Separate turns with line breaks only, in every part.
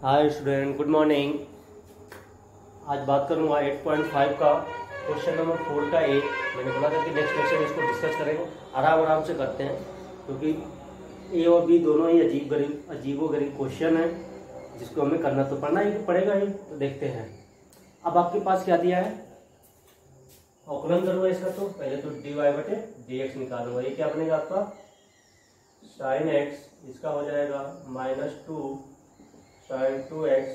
Hi student, good morning. आज बात करूंगा 8.5 का क्वेश्चन नंबर 4 का ए। मैंने बोला था कि नेक्स्ट लेक्चर इसको डिस्कस करेंगे, आराम आराम से करते हैं क्योंकि ए और बी दोनों ही अजीबो गरीब क्वेश्चन है जिसको हमें करना तो पड़ना ही पड़ेगा ही। तो देखते हैं अब आपके पास क्या दिया है, अवकलन करूंगा इसका। तो पहले तो dy बटे dx निकालूंगा। ये क्या बनेगा आपका साइन एक्स, इसका हो जाएगा -2 साइन 2x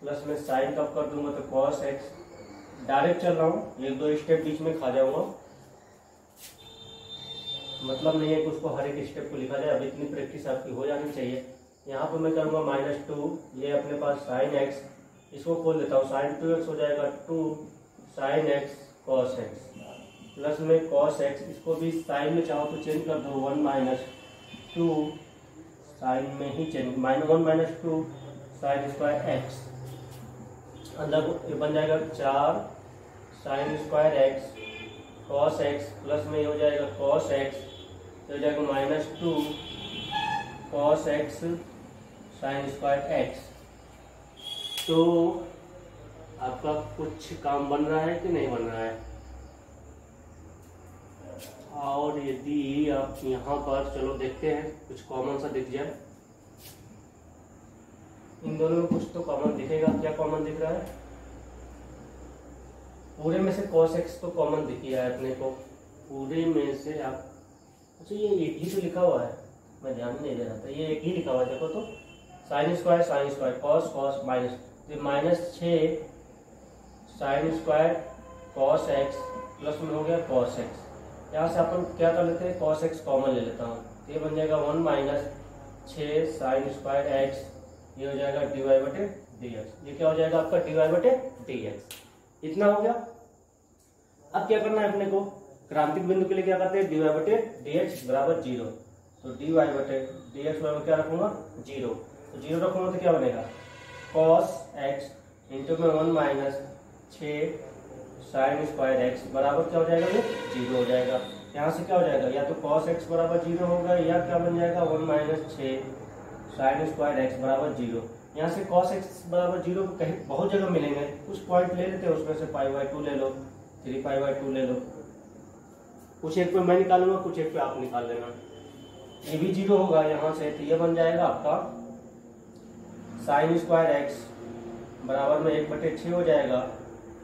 प्लस में साइन कब कर दूंगा तो cos x। डायरेक्ट चल रहा हूँ, एक दो स्टेप बीच में खा जाऊंगा, मतलब नहीं है कि उसको हर एक स्टेप को लिखा जाए। अब इतनी प्रैक्टिस आपकी हो जानी चाहिए। यहाँ पर मैं करूँगा -2, ये अपने पास साइन x, इसको खोल देता हूँ, साइन 2x हो जाएगा 2 sine x cos x plus में cos x, इसको भी साइन में चाहो तो चेंज कर दो 1 - 2 साइन में ही चेंज, -1 - 2 साइन स्क्वायर एक्स, अंदर ये बन जाएगा 4 sine square x cos x plus में ये हो जाएगा कॉस एक्स, तो हो जाएगा -2 cos x sine square x. तो आपका कुछ काम बन रहा है कि नहीं बन रहा है? और यदि आप यहाँ पर चलो देखते हैं कुछ कॉमन सा दिख जाए, इन दोनों में कुछ तो कॉमन दिखेगा। क्या कॉमन दिख रहा है? पूरे में से cos x तो कॉमन दिख गया है अपने को, पूरे में से आप, अच्छा ये एक ही तो लिखा हुआ है, मैं ध्यान नहीं दे रहा था, ये एक ही लिखा हुआ है। देखो तो sine square cos cos minus, -6 sine square cos x plus में हो गया कॉस एक्स। यहाँ से अपन क्या कर लेते हैं, cos x कॉमन ले लेता हूँ, ये बन जाएगा 1 - 6 साइन स्क्वायर एक्स, ये हो जाएगा dy बटे dx। ये क्या हो जाएगा आपका dy बटे dx। इतना हो गया। अब क्या करना है अपने को, क्रांतिक बिंदु के लिए क्या करते हैं, dy बटे dx बराबर 0। तो dy बटे dx बराबर क्या रखूंगा 0, तो 0 रखूंगा तो क्या बनेगा cos x इंटू में 1 - 6 साइन स्क्वायर एक्स बराबर क्या हो जाएगा, ये 0 हो जाएगा। यहाँ से क्या हो जाएगा, या तो cos x बराबर 0 होगा, या क्या बन जाएगा 1 - 6 साइन स्क्वायर एक्स बराबर 0। यहाँ से cos x बराबर 0 कहीं बहुत जगह मिलेंगे, कुछ पॉइंट ले लेते हैं, उसमें से π/2 ले लो, 3π/2 ले लो। कुछ एक पे मैं निकालूंगा, कुछ एक पे आप निकाल लेना। ये भी 0 होगा यहाँ से, तो ये बन जाएगा आपका साइन स्क्वायर एक्स बराबर में 1/6 हो जाएगा,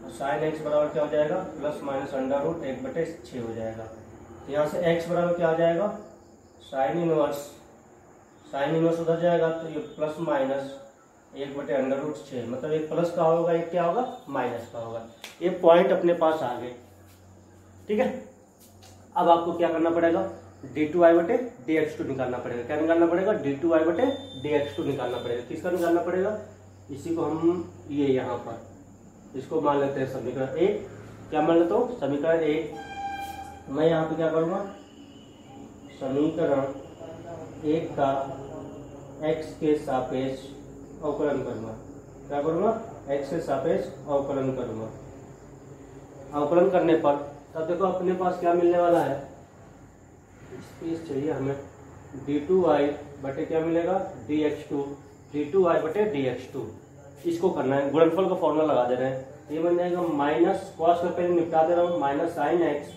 और साइन एक्स बराबर क्या हो जाएगा ±√1/6 हो जाएगा। तो यहाँ से x बराबर क्या आ जाएगा साइन इनवर्स उधर जाएगा, तो ये ±1/√6, मतलब एक प्लस का होगा, एक क्या होगा माइनस का होगा। ये पॉइंट अपने पास आ गए, ठीक है। अब आपको क्या करना पड़ेगा, d2y बटे dx2 निकालना पड़ेगा। क्या निकालना पड़ेगा, d2y बटे dx2 निकालना पड़ेगा। किसका निकालना पड़ेगा, इसी को हम ये यहाँ पर इसको मान लेते हैं समीकरण 1। क्या मान लेता हूँ, समीकरण 1। मैं यहाँ पे क्या करूँगा, समीकरण 1 का x के सापेक्ष अवकलन करूँगा। क्या करूँगा, x के सापेक्ष अवकलन करूँगा। अवकलन करने पर तब देखो अपने पास क्या मिलने वाला है, स्पेस चाहिए हमें, d2y बटे क्या मिलेगा dx2, d2y बटे dx2। इसको करना है, गुणनफल का फॉर्मूला लगा दे रहे हैं। ये बन जाएगा माइनस, कॉस का पहले निपटा दे रहा हूँ, minus sine x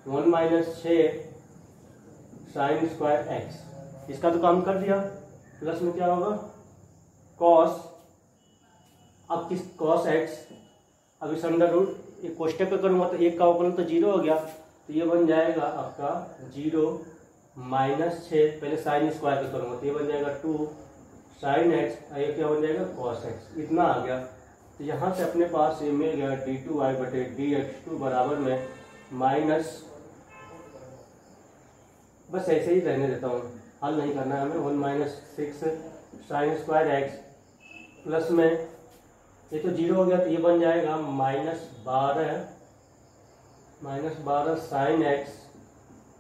1 - 6 sine square x, इसका तो काम कर दिया, प्लस में क्या होगा कॉस, अब किस cos x, अब इस √, एक कोष्टक पे करूंगा तो एक का अवकलन तो 0 हो गया, तो ये बन जाएगा आपका 0 - 6, पहले साइन स्क्वायर पे करूंगा तो ये बन जाएगा 2 साइन एक्स, ये क्या बन जाएगा cos x। इतना आ गया। तो यहाँ से अपने पास ये मिल गया d2y बटे dx2 बराबर में माइनस, बस ऐसे ही रहने देता हूँ, हल नहीं करना है हमें, 1 - 6 साइन स्क्वायर एक्स प्लस में ये तो 0 हो गया, तो ये बन जाएगा -12 साइन एक्स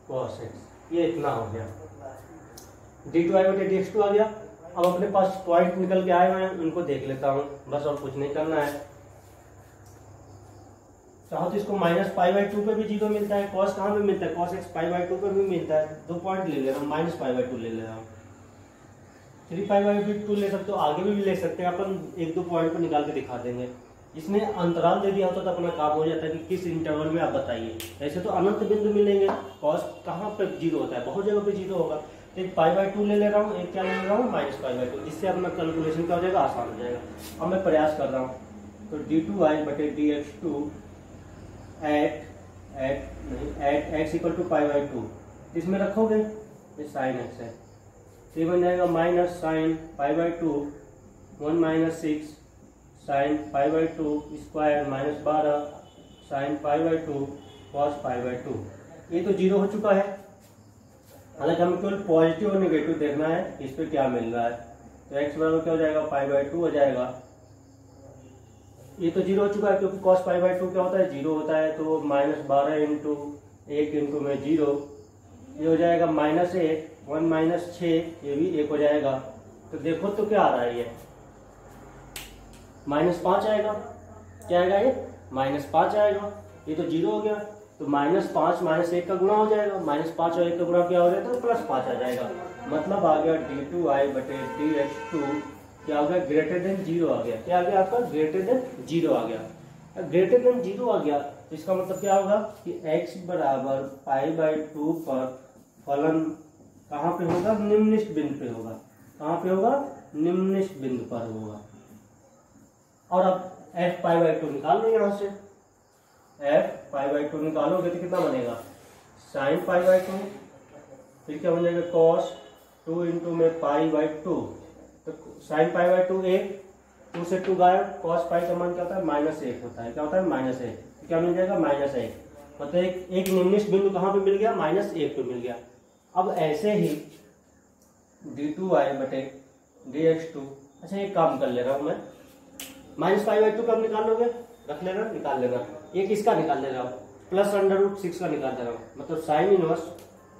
कॉस एक्स। ये इतना हो गया, d2y बटे dx2 आ गया। अब अपने पास पॉइंट निकल के आए हुए हैं, उनको देख लेता हूँ बस, और कुछ नहीं करना है। चाहो तो इसको -π/2 पे भी 0 मिलता है, cos कहाँ पे मिलता है, cos x π/2 पे भी मिलता है। 2 पॉइंट ले ले रहा हूँ, -π/2 ले ले रहा हूँ। 3π/2 ले सकते हो, आगे भी ले सकते हैं, अपन एक दो पॉइंट पर निकाल के दिखा देंगे। इसमें अंतराल दे दिया होता तो अपना काम हो जाता है कि किस इंटरवल में आप बताइए। ऐसे तो अनंत बिंदु मिलेंगे, कॉस कहाँ पे जीरो होता है, बहुत जगह पे जीरो होगा। तो एक π/2 ले रहा हूँ, एक क्या ले रहा हूँ -π/2, जिससे अपना कैलकुलेशन क्या हो जाएगा, आसान हो जाएगा। अब मैं प्रयास कर रहा हूँ, तो d2i/dx2 at x equal to π/2, इसमें रखोगे ये साइन x है, तो ये बन जाएगा minus sine π/2 1 - 6 sine π/2 square -12 sine π/2 cos π/2। ये तो जीरो हो चुका है, हालांकि हमें केवल पॉजिटिव और नेगेटिव देखना है इस पे क्या मिल रहा है। तो x बराबर क्या हो जाएगा, π/2 हो जाएगा। ये तो जीरो हो चुका है क्योंकि cos π/2 क्या होता है, जीरो होता है। तो -12 इंटू 1 इंटू में 0, ये हो जाएगा -1 1 - 6, ये भी 1 हो जाएगा। तो देखो तो क्या आ रहा है, ये -5 आएगा। क्या आएगा, ये -5 आएगा। ये तो जीरो हो गया, तो -5 -1 का गुणा हो जाएगा, -5 और 1 का गुणा क्या हो जाएगा, तो +5 आ जाएगा। मतलब आ गया d2i/dx2 क्या हो गया, ग्रेटर देन 0 आ गया। क्या आ गया आपका, ग्रेटर देन 0 आ गया। ग्रेटर देन 0 आ गया तो इसका मतलब क्या होगा कि x बराबर π/2 पर फलन कहाँ पे होगा, निम्नलिखित बिंदु पे होगा। कहाँ पे होगा, निम्नलिखित बिंदु पर होगा। और अब f π/2 निकाल लो, यहाँ से f π/2 निकालोगे तो कितना बनेगा, साइन π/2, फिर क्या बन जाएगा cos 2 इंटू में π/2, तो साइन π/2 1, 2 से 2 गायब, cos π का मान क्या होता है, -1 होता है। क्या होता है, -1, तो क्या मिल जाएगा, -1। मतलब एक निम्नलिखित बिंदु कहाँ पे मिल गया, -1 पे मिल गया। अब ऐसे ही d2i/dx2, अच्छा एक काम कर ले रहा हूँ मैं, -π/2 कब निकाल लोगे, रख लेना, निकाल लेना। एक इसका निकाल ले रहा हूँ, +√6 का निकाल दे रहा हूँ। मतलब sine inverse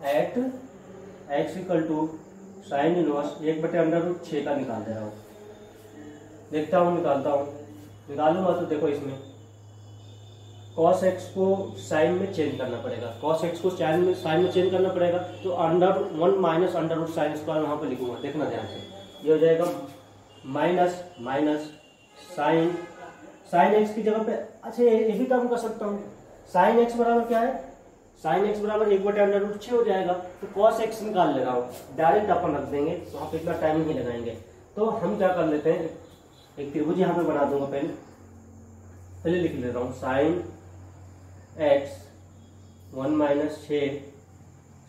at x equal to sine inverse 1/√6 का निकाल दे रहा हूँ। देखता हूँ, निकालता हूँ। निकालूंगा तो देखो इसमें cos x को साइन में चेंज करना पड़ेगा, cos x को साइन में चेंज करना पड़ेगा। तो √1 - √sin स्क्वायर वहां पे लिखूंगा, देखना ध्यान से। ये हो जाएगा माइनस साइन x की जगह पे, अच्छा ये भी काम कर सकता हूँ। साइन x बराबर क्या है, साइन x बराबर 1/√6 हो जाएगा। तो cos x निकाल ले रहा हूँ, डायरेक्ट अपन रख देंगे, वहां पे इतना टाइम नहीं लगाएंगे। तो हम क्या कर लेते हैं, एक त्रिभुज यहाँ पे बना दूंगा। पहले लिख ले रहा हूँ, sine x 1 - 6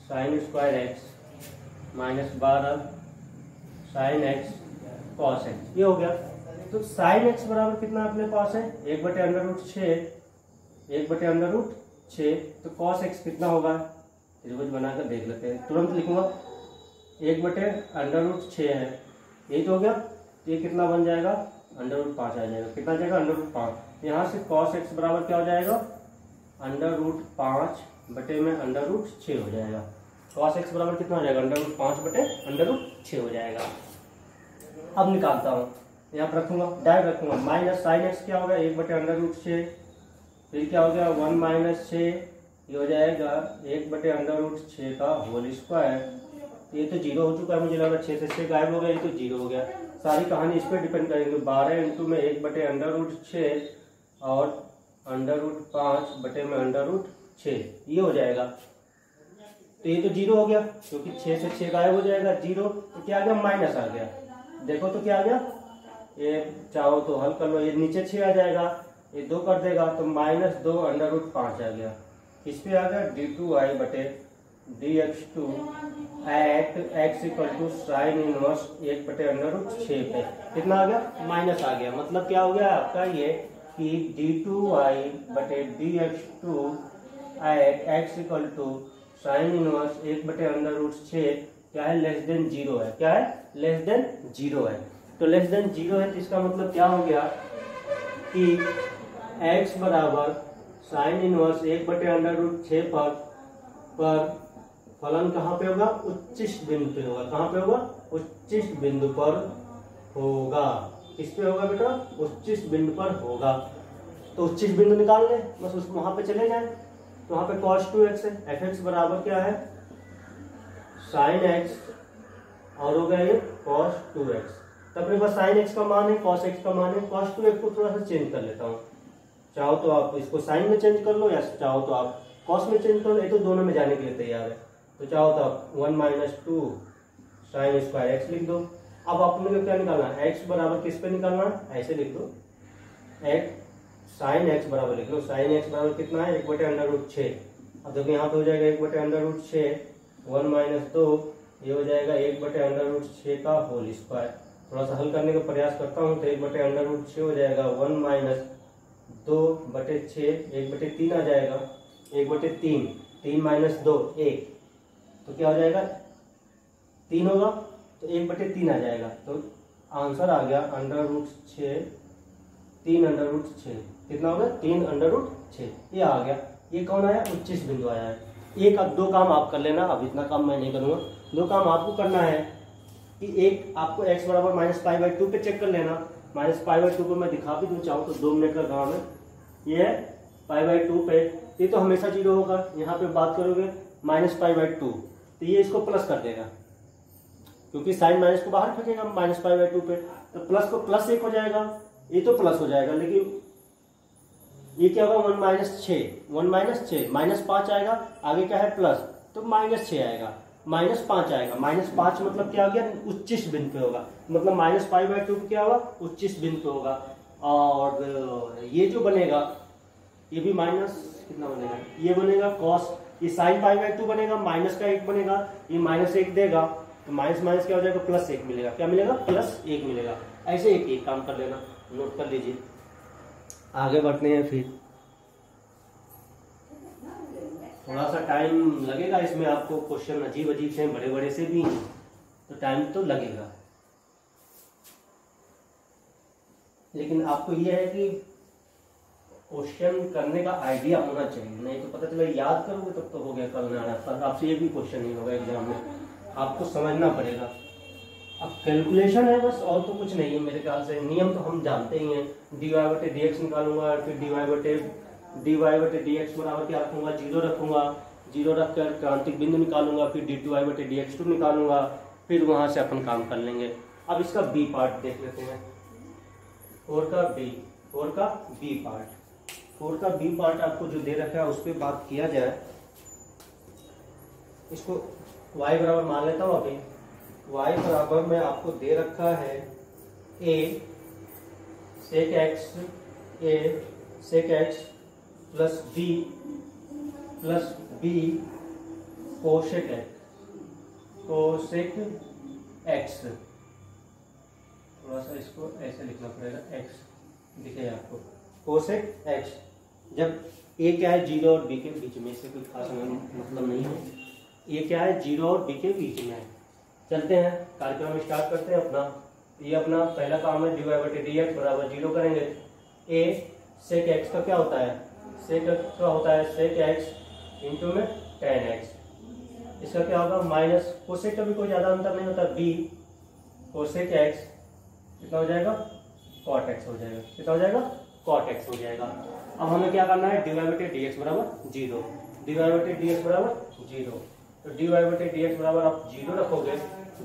sine square x -12 sine x cos x, ये हो गया। तो साइन x बराबर कितना अपने पास है, 1/√6, 1/√6। तो cos x कितना होगा, त्रिभुज बनाकर देख लेते हैं, तुरंत लिखूंगा। 1/√6 है, यही तो हो गया। ये कितना बन जाएगा, √5 आ जाएगा। कितना जाएगा, √5। यहाँ से cos x बराबर क्या हो जाएगा, √5 बटे में √6 हो जाएगा। cos x बराबर कितना हो जाएगा, √5 बटे √6 हो जाएगा। अब निकालता हूँ, यहाँ पर रखूंगा, डायरेक्ट रखूंगा। माइनस साइन x क्या होगा, 1/√6, फिर क्या हो गया 1 - 6, ये हो जाएगा 1/√6 का होल स्क्वायर। ये तो जीरो हो चुका है, मुझे लगा 6 से 6 गायब हो गया, ये तो जीरो हो गया। सारी कहानी इस पर डिपेंड करेंगे। 12 इंटू में 1/√6 और √5 बटे में √6, ये हो जाएगा। तो ये तो जीरो हो गया क्योंकि 6 से 6 गायब हो जाएगा, जीरो। तो क्या आ गया, माइनस आ गया। देखो तो क्या आ गया, ये चाहो तो हल कर लो, ये नीचे 6 आ जाएगा, ये 2 कर देगा तो -2 √5 आ गया। इस पे आ गया d2i/dx2 at x equal to sine inverse 1/√6 पे कितना आ गया, माइनस आ गया। मतलब क्या हो गया आपका ये कि d2i/dx2 at x equal to sine inverse 1/√6 क्या है, लेस देन 0 है। क्या है, लेस देन 0 है। तो लेस देन 0 है तो इसका मतलब क्या हो गया कि x बराबर साइन इनवर्स 1/√6 पर फलन कहाँ पे होगा, उच्चिष्ट बिंदु पे होगा। कहाँ पे होगा, उच्चिष्ट बिंदु पर होगा। किस पे होगा बेटा, उच्चिष्ट बिंदु पर होगा। तो उच्चिष्ट बिंदु निकाल ले, बस उसको वहां पे चले जाए। तो वहां पे cos 2x है, fx बराबर क्या है, साइन x और हो गया ये cos 2x। तो अपने पास sin x का मान है, cos x का मान है। cos 2x को थोड़ा सा चेंज कर लेता हूँ। चाहो तो आप इसको sin में चेंज कर लो या चाहो तो आप cos में चेंज कर लो, ये तो दोनों में जाने के लिए तैयार है। तो चाहो तो आप 1 माइनस 2 sin स्क्वायर x लिख दो। अब आपने को क्या निकालना है, x बराबर किस पे निकालना है, ऐसे लिख दो, x sin x बराबर लिख लो। sin x बराबर कितना है, 1/√6। अब देखो यहाँ पे हो जाएगा 1/√6, 1 माइनस 2, ये हो जाएगा 1/√6 का होल स्क्वायर। थोड़ा सा हल करने का प्रयास करता हूँ तो 1/√6 हो जाएगा 1 माइनस 2/6, 1/3 आ जाएगा, 1/3, 3 माइनस 2 1, तो क्या हो जाएगा 3 होगा, तो 1/3 आ जाएगा। तो आंसर आ गया √6, 3√6, कितना होगा 3√6, ये आ गया। ये कौन आया, उच्चिष्ट बिंदु आया है। एक अब दो काम आप कर लेना, अब इतना काम मैं नहीं करूंगा। दो काम आपको करना है कि एक आपको x बराबर -π/2 पे चेक कर लेना। -π/2 को मैं दिखा भी दूं चाहूँ तो 2 मिनट का काम है। ये है π/2 पे, ये तो हमेशा 0 होगा। यहाँ पे बात करोगे -π/2 तो ये इसको प्लस कर देगा, क्योंकि साइन माइनस को बाहर फेंकेगा -π/2 पे, तो प्लस को प्लस 1 हो जाएगा, ये तो प्लस हो जाएगा। लेकिन ये क्या होगा 1 माइनस 6, 1 माइनस 6, -5 आएगा, आगे क्या है प्लस, तो -6 आएगा, -5 आएगा। -5 मतलब क्या हो गया, उच्चिष्ट बिंदु पे होगा, मतलब -π/2 पे क्या होगा, उच्चिष्ट बिंदु पे होगा। और ये जो बनेगा ये भी माइनस कितना बनेगा, ये बनेगा cos, ये sin π/2 बनेगा, माइनस का 1 बनेगा, ये -1 देगा, तो माइनस माइनस क्या हो जाएगा, +1 मिलेगा। क्या मिलेगा, +1 मिलेगा। ऐसे एक काम कर लेना, नोट कर लीजिए। आगे बढ़ते हैं फिर, थोड़ा सा टाइम लगेगा इसमें, आपको क्वेश्चन अजीब अजीब से बड़े बड़े से भी हैं तो टाइम तो लगेगा, लेकिन आपको यह है कि क्वेश्चन करने का आइडिया होना चाहिए, नहीं तो पता चला याद करोगे तब तो हो गया कल ना, पर आपसे ये भी क्वेश्चन नहीं होगा एग्जाम में, आपको समझना पड़ेगा। अब कैलकुलेशन है बस, और तो कुछ नहीं है मेरे ख्याल से। नियम तो हम जानते ही हैं, dy/dx निकालूंगा, फिर dy/dx बराबर क्या रखूंगा, 0 रखूंगा, 0 रख कर क्रांतिक बिंदु निकालूंगा, फिर dy/dx2 निकालूंगा, फिर वहां से अपन काम कर लेंगे। अब इसका बी पार्ट देख लेते हैं, 4 का बी पार्ट आपको जो दे रखा है उस पर बात किया जाए। इसको y बराबर मान लेता हूँ अभी, y बराबर में आपको दे रखा है a sec x plus b cosec x। थोड़ा सा इसको ऐसे लिखना पड़ेगा, x दिखेगा आपको, cosec x। जब a क्या है 0 और b के बीच में, इससे कोई खास मतलब नहीं है, ये क्या है 0 और b के बीच में है। चलते हैं कार्यक्रम स्टार्ट करते हैं अपना। ये अपना पहला काम है, dy/dx बराबर 0 करेंगे। a sec x का क्या होता है, sec x का होता है sec x इंटू में tan x। इसका क्या होगा माइनस, कोसेक का भी कोई ज्यादा अंतर नहीं होता, b cosec x कितना हो जाएगा, cot x हो जाएगा, कितना हो जाएगा, cot x हो जाएगा। अब हमें क्या करना है, dy/dx बराबर 0, dy/dx बराबर 0, तो dy/dx बराबर आप 0 रखोगे,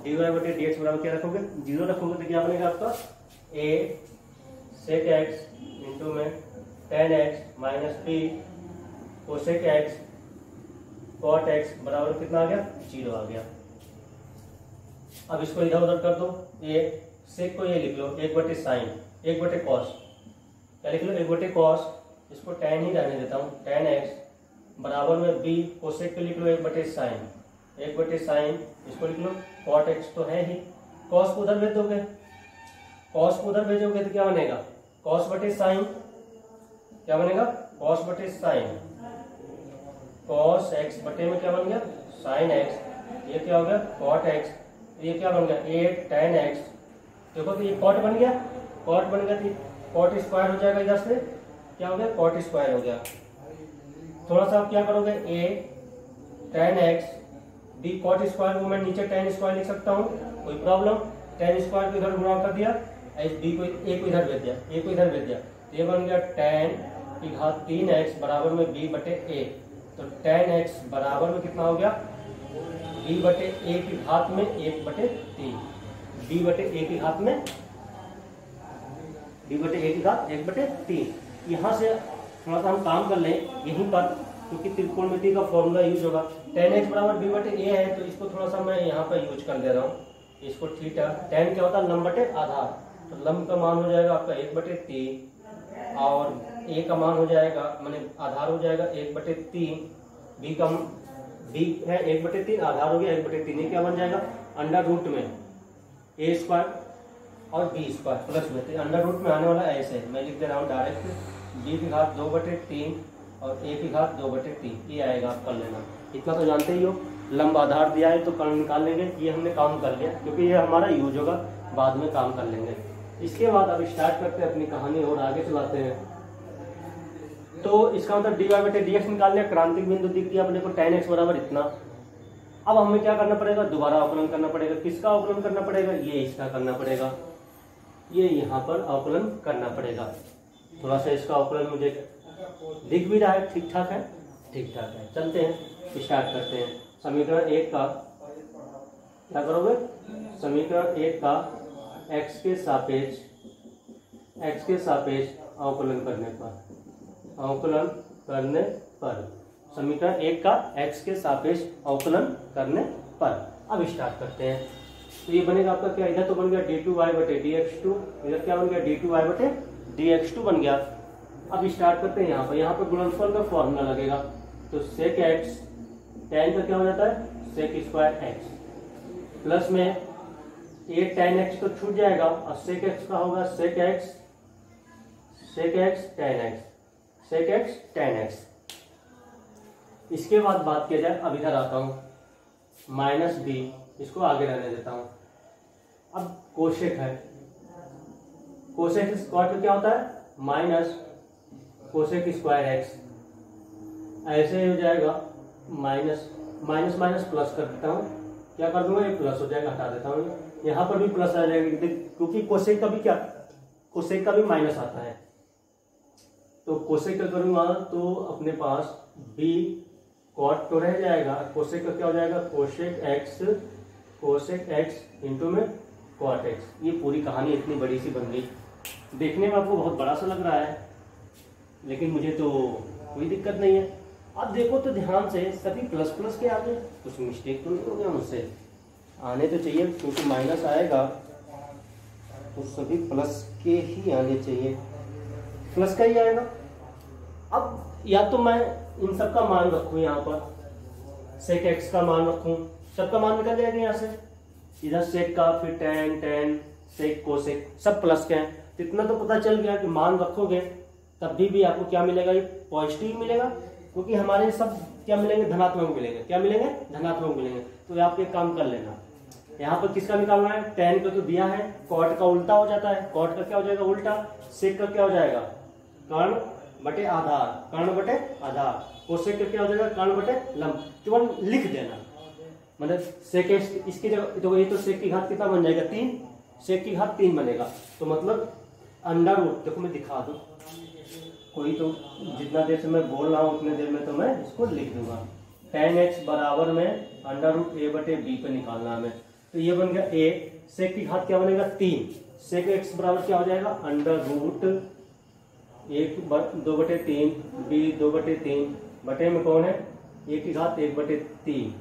dy/dx बराबर क्या रखोगे, 0 रखोगे, तो क्या बनेगा आपका a sec x इंटू में tan x minus b cosec x cot x बराबर कितना आ गया, 0 आ गया। अब इसको इधर उधर कर दो, ये sec को ये लिख लो 1/sin 1/cos, क्या लिख लो 1/cos, इसको tan ही रहने देता हूँ, tan x बराबर में b cosec को लिख लो 1/sin, इसको लिख लो cot x तो है ही, cos को उधर भेज दोगे, cos को उधर भेजोगे तो क्या बनेगा, cos/sin, क्या बनेगा cos/sin, cos x बटे में क्या बन गया sin x, ये क्या हो गया cot x, ये क्या बन गया 8 tan x। देखो तो ये cot बन गया, cot बन गया तो cot स्क्वायर हो जाएगा, इधर से क्या हो गया cot स्क्वायर हो गया। थोड़ा सा आप क्या करोगे, a tan x b cot square को मैं नीचे tan स्क्वायर लिख सकता हूँ, कोई प्रॉब्लम, tan स्क्वायर को इधर गुणा कर दिया, b को a को इधर भेज दिया, a को इधर भेज दिया, ये बन गया tan की घात 3x बराबर में b बटे a। तो tan x बराबर में कितना हो गया, b बटे a की घात में 1/3, d बटे a की घात में d बटे a की घात 1/3। यहाँ से थोड़ा सा हम काम कर लें यहीं पर, क्योंकि त्रिकोणमिति का फॉर्मूला यूज होगा। tan x बराबर b बटे a है, तो इसको थोड़ा सा मैं यहाँ पर यूज कर दे रहा हूँ। इसको थीटा, tan क्या होता है लंब बटे आधार, तो लंब का मान हो जाएगा आपका 1/3 और a का मान हो जाएगा माने आधार हो जाएगा 1/3, b है 1/3, आधार हो गया 1/3। क्या बन जाएगा अंडर रूट में a स्क्वायर और b स्क्वायर प्लस में, तो अंडर रूट में आने वाला ऐसे मैं लिख दे रहा हूँ डायरेक्ट, b की घात 2/3 और a की घात 2/3, ये आएगा आप कर लेना। इतना तो जानते ही हो, लंब आधार दिया है तो कर्ण निकाल लेंगे, ये हमने काम कर लिया क्योंकि ये हमारा यूज होगा, बाद में काम कर लेंगे। इसके बाद अब स्टार्ट करते हैं अपनी कहानी और आगे चलाते हैं। तो इसका मतलब dy/dx निकाल लिया, क्रांतिक बिंदु दिख गया अपने को tan x बराबर इतना। अब हमें क्या करना पड़ेगा, दोबारा अवकलन करना पड़ेगा। किसका अवकलन करना पड़ेगा, ये इसका करना पड़ेगा, ये यहाँ पर अवकलन करना पड़ेगा। थोड़ा सा इसका अवकलन मुझे दिख भी रहा है, ठीक ठाक है, ठीक ठाक है। चलते हैं स्टार्ट करते हैं। समीकरण 1 का क्या करोगे, समीकरण 1 का x के सापेक्ष अवकलन करने पर समीकरण 1 का x के सापेक्ष अवकलन करने पर अब स्टार्ट करते हैं। तो ये बनेगा आपका क्या, इधर तो बन गया d2y/dx2, इधर क्या बन गया d2y/dx2 बन गया। अब स्टार्ट करते हैं यहाँ पर गुणनफल का फॉर्मूला लगेगा, तो sec x tan का क्या हो जाता है sec स्क्वायर x प्लस में ये tan x तो छूट जाएगा और sec x का होगा sec x tan x। इसके बाद बात किया जाए, अब इधर आता हूँ -b, इसको आगे रहने देता हूँ। अब कोशेक है, कोशेक स्क्वायर का क्या होता है माइनस कोशेक स्क्वायर x, ऐसे हो जाएगा माइनस प्लस कर देता हूँ, क्या कर दूंगा ये प्लस हो जाएगा, हटा देता हूँ, यहाँ पर भी प्लस आ जाएगा क्योंकि कोशेक का भी माइनस आता है। तो कोशेक का करूंगा तो अपने पास b कॉट तो रह जाएगा, कोशेक का क्या हो जाएगा कोशेक x इंटू में कॉट x। ये पूरी कहानी इतनी बड़ी सी बन गई, देखने में आपको बहुत बड़ा सा लग रहा है लेकिन मुझे तो कोई दिक्कत नहीं है। अब देखो तो ध्यान से, सभी प्लस प्लस के आगे कुछ मिस्टेक तो नहीं हो गया मुझसे, आने तो चाहिए क्योंकि माइनस आएगा तो सभी प्लस के ही आने चाहिए, प्लस का ही आएगा। अब या तो मैं इन सब का मान रखूं, यहाँ पर सेक एक्स का मान रखूं, सबका मान निकल जाएगा यहाँ से, इधर सेक का, फिर tan सेक कोसेक सब प्लस के हैं, तो इतना तो पता चल गया कि मान रखोगे तब भी आपको क्या मिलेगा, ये पॉजिटिव मिलेगा, क्योंकि हमारे सब क्या मिलेंगे धनात्मक मिलेंगे, क्या मिलेंगे धनात्मक मिलेंगे। तो आप एक काम कर लेना, यहाँ पर किसका निकालना है, tan का तो दिया है, कॉट का उल्टा हो जाता है, कॉट का क्या हो जाएगा उल्टा, सेक का क्या हो जाएगा कर्ण बटे आधार, कोसेक का क्या हो जाएगा कर्ण बटे लंब। केवल लिख देना, मतलब सेक इसकी जगह, तो ये तो सेक की घात कितना बन जाएगा 3, सेक की घात 3 बनेगा, तो मतलब अंडर रूट, देखो मैं दिखा दूं, कोई तो जितना देर से मैं बोल रहा हूँ उतने देर में तो मैं इसको लिख दूंगा। tan x बराबर में अंडर रूट a बटे b पे निकालना हमें, तो ये बन गया a, सेक की घात क्या बनेगा 3, सेक x बराबर क्या हो जाएगा अंडर रूट 2/3 b 2/3 बटे में कौन है a की घात 1/3,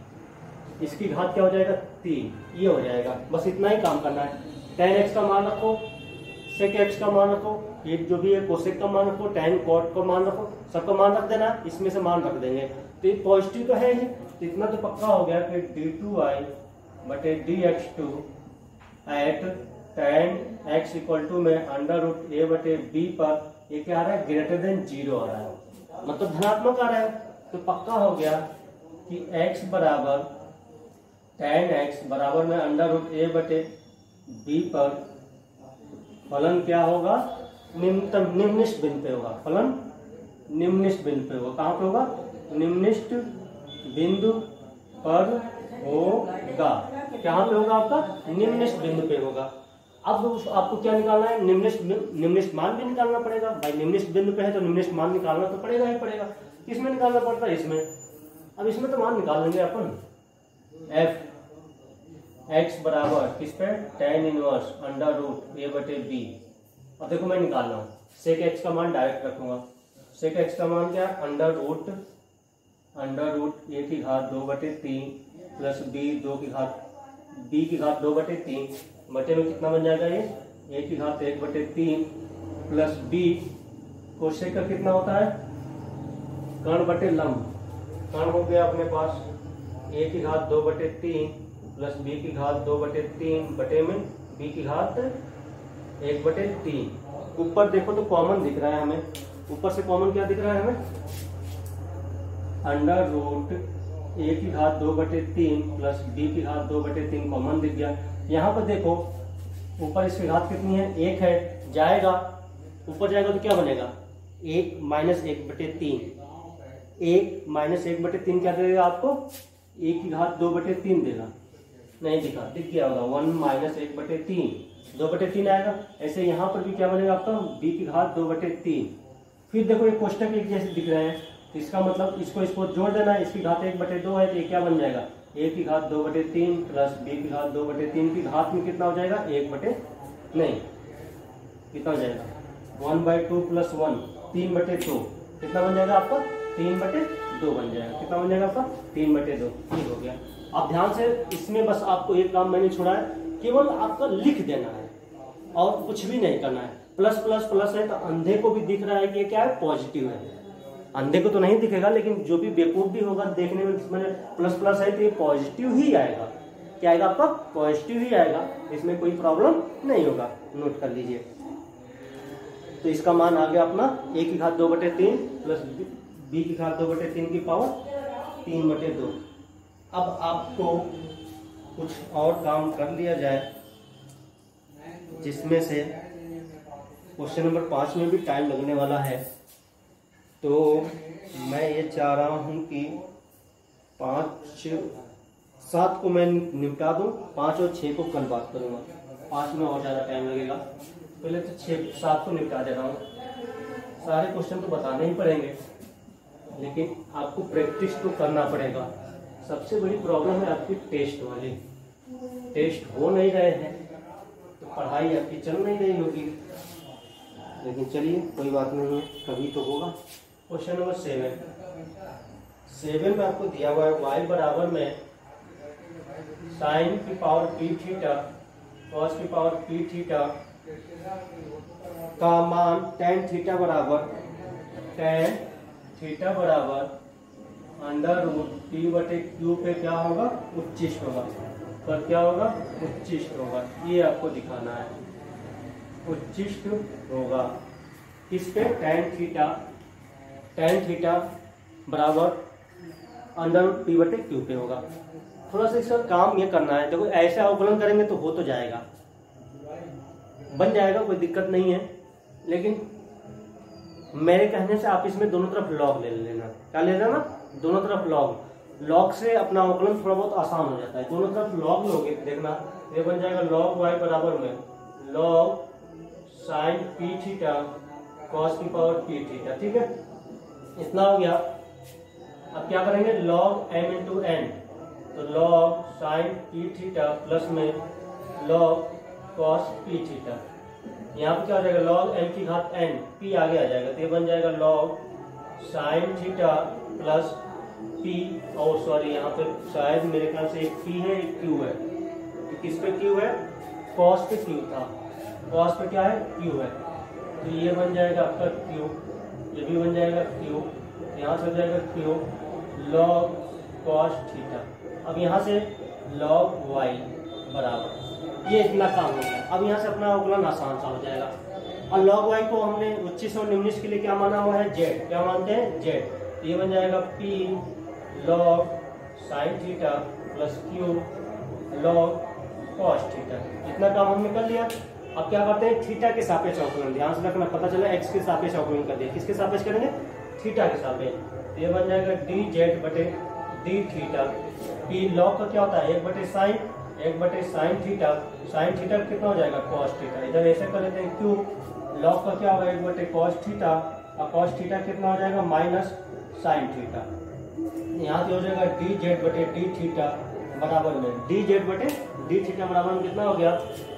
इसकी घात क्या हो जाएगा 3, ये हो जाएगा। बस इतना ही काम करना है, tan x का मान रखो, सेक x का मान रखो, ये जो भी है कोसेक का मान रखो, tan कॉट का मान रखो, सबका मान रख देना, इसमें से मान रख देंगे। तो ये पॉजिटिव तो है ही, तो इतना तो पक्का हो गया कि d2y बटे dx2 at tan x equal to में अंडर रूट a बटे b पर ये क्या आ रहा है ग्रेटर देन 0 आ रहा है, मतलब धनात्मक आ रहा है। तो पक्का हो गया कि x बराबर tan x बराबर में अंडर रूट a बटे b पर फलन क्या होगा, निम्नलिखित बिंदु पे होगा, फलन निम्नलिखित बिंदु पे होगा। कहाँ पे होगा, निम्नलिखित बिंदु पर होगा। कहाँ पे होगा आपका, निम्नलिखित बिंदु पे होगा। अब आपको क्या निकालना है, निम्नलिखित मान भी निकालना पड़ेगा भाई, निम्नलिखित बिंदु पे है तो निम्नलिखित मान निकालना तो पड़ेगा ही पड़ेगा। किसमें निकालना पड़ता है, इसमें। अब इसमें तो मान निकाल लेंगे अपन, f x बराबर किस पे tan inverse under root a बटे बी। अब देखो मैं निकाल रहा हूँ, सेक x का मान डायरेक्ट रखूंगा। सेक x का मान क्या है, अंडर रूट a की घात 2/3 प्लस b की घात 2/3 बटे में कितना बन जाएगा ये a की घात 1/3 प्लस b कोशेक का कितना होता है कर्ण बटे लंब। कर्ण हो गया अपने पास a की घात 2/3 प्लस b की घात 2/3 बटे में b की घात 1/3। ऊपर देखो तो कॉमन दिख रहा है हमें, ऊपर से कॉमन क्या दिख रहा है हमें, अंडर रूट a की घात 2/3 प्लस b की घात 2/3 कॉमन दिख गया। यहाँ पर देखो ऊपर इसकी घात कितनी है, 1 है, जाएगा ऊपर जाएगा तो क्या बनेगा 1 माइनस 1/3। 1 माइनस 1/3 क्या देगा आपको, a की घात 2/3 देगा, नहीं दिखा, दिख गया होगा 1 माइनस 1/3 2/3 आएगा। ऐसे यहाँ पर भी क्या बनेगा आपका b की घात 2/3। फिर देखो ये कोष्टक एक जैसे दिख रहे हैं, तो इसका मतलब इसको जोड़ देना है, इसकी घात 1/2 है तो ये क्या बन जाएगा a की घात 2/3 प्लस b की घात 2/3 की घात में कितना हो जाएगा कितना हो जाएगा 1/2 प्लस 1 3/2 कितना बन जाएगा आपका 3/2 बन जाएगा। कितना बन जाएगा आपका 3/2। ठीक हो गया। अब ध्यान से इसमें बस आपको एक काम मैंने छोड़ा है, केवल आपका लिख देना है और कुछ भी नहीं करना है। प्लस प्लस प्लस है तो अंधे को भी दिख रहा है कि ये क्या है पॉजिटिव है, अंधे को तो नहीं दिखेगा लेकिन जो भी बेवकूफ भी होगा देखने में मैंने प्लस प्लस है तो ये पॉजिटिव ही आएगा। क्या आएगा आपका पॉजिटिव ही आएगा, इसमें कोई प्रॉब्लम नहीं होगा, नोट कर लीजिए। तो इसका मान आ गया अपना a की घात 2/3 प्लस b की घात 2/3 की पावर 3/2। अब आपको कुछ और काम कर लिया जाए जिसमें से क्वेश्चन नंबर 5 में भी टाइम लगने वाला है। तो मैं ये चाह रहा हूँ कि 5-7 को मैं निपटा दूँ, 5 और 6 को कल बात करूँगा, 5 में और ज़्यादा टाइम लगेगा। पहले तो 6-7 को निपटा दे रहा हूँ। सारे क्वेश्चन तो बताने ही पड़ेंगे लेकिन आपको प्रैक्टिस तो करना पड़ेगा। सबसे बड़ी प्रॉब्लम है आपकी टेस्ट वाली, टेस्ट हो नहीं रहे हैं तो पढ़ाई आपकी चल नहीं रही होगी, लेकिन चलिए कोई बात नहीं है, कभी तो होगा। क्वेश्चन नंबर 7 में आपको दिया हुआ है y बराबर में साइन की पावर p थीटा कॉस की पावर p थीटा का मान tan थीटा बराबर अंडर रूट p/q पे क्या होगा उच्चिष्ट होगा, पर क्या होगा उच्चिष्ट होगा, ये आपको दिखाना है, उच्चिष्ट होगा किस पे tan थीटा बराबर अंडर रूट p/q पे होगा। थोड़ा सा इसका काम ये करना है, देखो ऐसे अवकलन करेंगे तो हो तो जाएगा, बन जाएगा, कोई दिक्कत नहीं है, लेकिन मेरे कहने से आप इसमें दोनों तरफ लॉग ले लेना। क्या ले लेना, दोनों तरफ लॉग से अपना अवकलन थोड़ा बहुत आसान हो जाता है। दोनों तरफ लॉग लोगे देखना, ये बन जाएगा log y बराबर में log sine p theta cos की पावर p थीटा। ठीक है, इतना हो गया। अब क्या करेंगे log m इंटू n, तो log sine p theta plus में log कॉस p थीटा। यहाँ पे क्या हो जाएगा log m की घात n, p आगे आ जाएगा तो ये बन जाएगा log sine theta plus p, और सॉरी यहाँ पे शायद मेरे ख्याल से एक p है एक q है, तो किस पे q है cos पे q था, cos पे क्या है q है, तो ये बन जाएगा आपका q, ये भी बन जाएगा q, यहाँ से हो जाएगा q log cos थीटा। अब यहाँ से log y बराबर, ये इतना काम हो गया। अब यहाँ से अपना अवकलन आसान सा हो जाएगा। और log y को हमने उच्चिष्ट और निम्निष्ट के लिए क्या माना हुआ है z, क्या मानते हैं z, ये बन जाएगा p log sine theta plus q log cos theta. इतना काम हमने कर लिया। अब क्या करते हैं थीटा के सापेक्ष अवकलन, ध्यान से रखना, पता चला x के सापेक्ष अवकलन कर दिया, किसके सापेक्ष करेंगे थीटा के सापेक्ष, ये बन जाएगा dz बटे d थीटा। p log का क्या होता है 1/sin थीटा, साइन थीटा कितना हो जाएगा cos थीटा, इधर ऐसे कर लेते हैं q log का क्या होगा 1/cos थीटा, और cos थीटा कितना हो जाएगा माइनस साइन थीटा। यहाँ से हो जाएगा dz बटे d थीटा बराबर में dz बटे डी थीटा बराबर में कितना हो गया,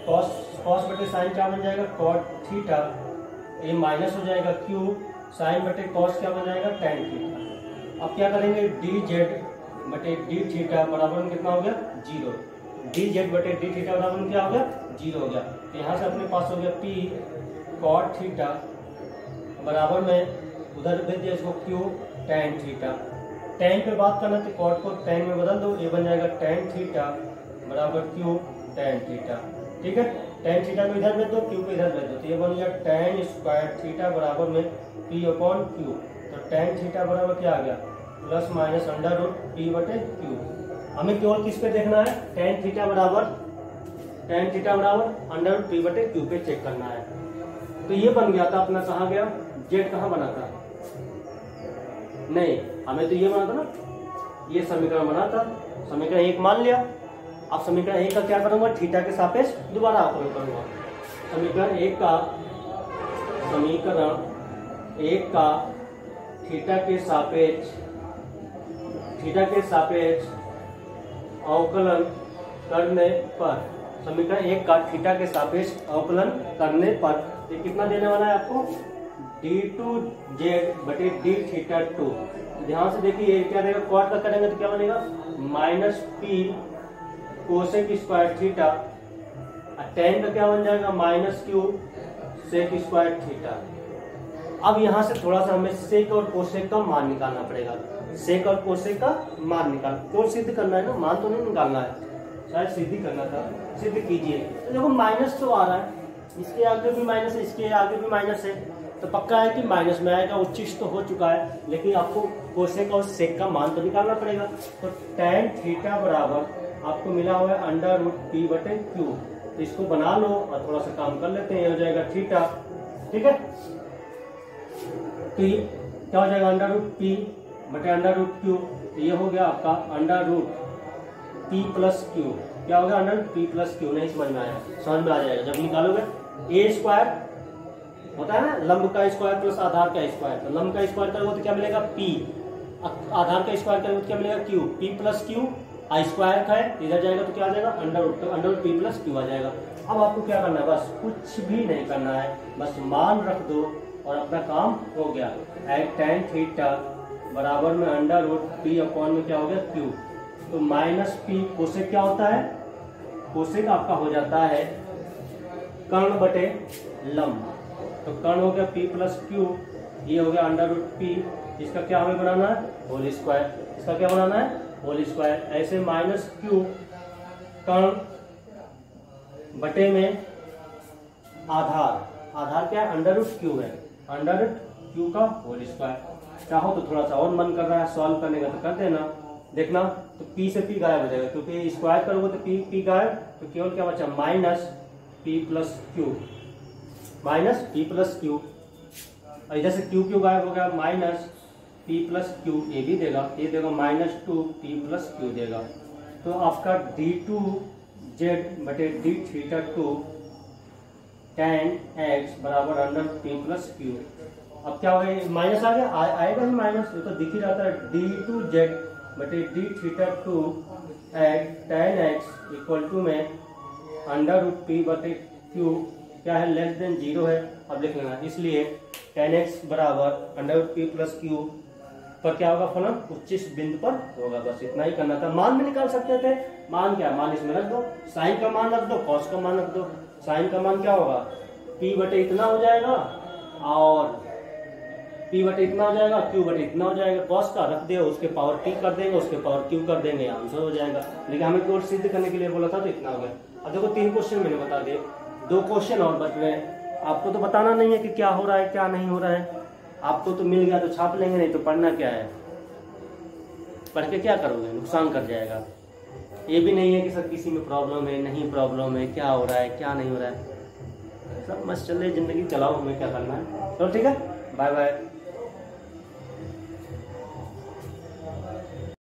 कॉस बटे साइन क्या बन जाएगा, कॉट थीटा, ये माइनस हो जाएगा क्यू साइन बटे कॉस क्या बन जाएगा, टेन थीटा। अब क्या करेंगे, डी जेड बटे डी थीटा बराबर में कितना हो गया, जीरो। डी जेड बटे डी थीटा बराबर में क्या हो गया, जीरो हो गया। तो यहाँ से अपने पास हो गया पी कॉट थीटा बराबर में उधर भेज दिया इसको क्यू टेन थीटा। टेन पे बात करना तो कॉट को टेन में बदल दो, ये बन जाएगा टेन थीटा बराबर क्यू टेन थीटा। ठीक है, टेन थीटा को इधर भेज दो, क्यू को इधर भेज दो, तो ये बन गया टेन स्क्वायर थीटा बराबर में पी अपॉन क्यू। तो टेन थीटा बराबर क्या आ गया, plus minus under root p बटे क्यू। हमें केवल किस पे देखना है, टेन थीटा बराबर अंडर रूट पी बटे क्यू पे चेक करना है। तो ये बन गया था अपना, कहाँ गया, जेड कहाँ बना था, नहीं हमें तो ये बना था ना, ये समीकरण बना था, समीकरण एक मान लिया। अब समीकरण एक का क्या करूंगा, थीटा के सापेक्ष दोबारा आकलन करूंगा। समीकरण एक का थीटा के सापेक्ष अवकलन करने पर, समीकरण एक का थीटा के सापेक्ष अवकलन करने पर ये कितना देने वाला है आपको, d2z बटे d थीटा 2। ध्यान से देखिए ये क्या देगा, क्वाड का करेंगे तो क्या बनेगा, minus p cosec square theta, tan का क्या बन जाएगा, minus q sec square theta. अब यहाँ से थोड़ा सा हमें सेक और कोसेक का मान निकालना पड़ेगा। सेक और कोसेक का मान निकाल, तो सिद्ध करना है ना, मान तो नहीं निकालना है, शायद सिद्ध करना था, सिद्ध कीजिए। तो देखो माइनस तो आ रहा है, इसके आगे भी माइनस है, इसके आगे भी माइनस है, तो पक्का है कि माइनस में आएगा। उच्चिष्ट तो हो चुका है, लेकिन आपको कोसेक और सेक का मान तो निकालना पड़ेगा। तो टेन थीटा बराबर आपको मिला हुआ है अंडर रूट पी बटे क्यू। तो इसको बना लो और थोड़ा सा काम कर लेते हैं, ये हो जाएगा थीटा। ठीक है, तो ये क्या हो जाएगा, अंडर रूट पी बटे अंडर रूट क्यू। तो ये हो गया आपका under root p plus q. क्या होगा, under root p plus q. नहीं समझ में आया, समझ में आ जाएगा जब निकालोगे। ए स्क्वायर होता है ना, लंब का स्क्वायर प्लस आधार का स्क्वायर, तो लंब का स्क्वायर करोगे तो क्या मिलेगा, पी, आधार का स्क्वायर करोगे तो क्या मिलेगा, q. P plus q i square का है, इधर जाएगा तो क्या आ जाएगा, under root p plus q आ जाएगा। अब आपको क्या करना है, बस कुछ भी नहीं करना है, बस मान रख दो और अपना काम हो गया। एट टेन थीटा बराबर में अंडर रूट पी अपॉन में क्या हो गया, क्यू। तो माइनस पी कोसेक क्या होता है, कोसेक आपका हो जाता है कर्ण बटे लंब। तो कर्ण हो गया पी प्लस क्यू, ये हो गया अंडर रूट पी। इसका क्या हमें बनाना है, होल स्क्वायर। इसका क्या बनाना है, होल स्क्वायर। ऐसे माइनस क्यू कर्ण बटे में आधार, आधार क्या है, अंडर रूट क्यू है, अंडर रूट क्यू का होल स्क्वायर। चाहो तो थोड़ा सा और मन कर रहा है सॉल्व करने का तो कर देना, देखना। तो पी से पी गायब हो जाएगा, क्योंकि स्क्वायर करोगे तो पी गायब, तो केवल क्या बचा, minus P plus Q, minus P plus Q. और इधर से क्यू गायब हो गया, माइनस पी प्लस क्यू ये भी देगा, ये देगा माइनस 2 पी प्लस क्यू देगा। तो आपका d2z बटे d थीटा 2 tan x बराबर अंडर पी प्लस क्यू। अब क्या हो गया, माइनस आ गया, आएगा ही माइनस, ये तो दिख ही रहता है। d2z बटे d theta 2 tan x equal to में अंडर रूट पी बटे क्यू क्या है, लेस देन 0 है। अब लिख लेना, इसलिए tan x बराबर under root p plus q पर क्या होगा, फलन उच्चिष्ट बिंदु पर होगा। बस इतना ही करना था। मान भी निकाल सकते थे, मान क्या, मान इसमें रख दो, साइन का मान रख दो, कॉस का मान रख दो। साइन का मान क्या होगा, p बटे इतना हो जाएगा, और p बटे इतना हो जाएगा, q बटे इतना हो जाएगा। कॉस का रख दे, उसके पावर t कर देंगे, उसके पावर q कर देंगे, आंसर हो जाएगा। लेकिन हमें केवल सिद्ध करने के लिए बोला था तो इतना हो गया। अब देखो 3 क्वेश्चन मैंने बता दिए, 2 क्वेश्चन और बच रहे हैं। आपको तो बताना नहीं है कि क्या हो रहा है क्या नहीं हो रहा है, आपको तो मिल गया तो छाप लेंगे, नहीं तो पढ़ना क्या है, पढ़ के क्या करोगे, नुकसान कर जाएगा। ये भी नहीं है कि सर किसी में प्रॉब्लम है, नहीं प्रॉब्लम है, क्या हो रहा है क्या नहीं हो रहा है, सब मस्त चल रही जिंदगी, चलाओ, हमें क्या करना है। तो ठीक है, बाय बाय।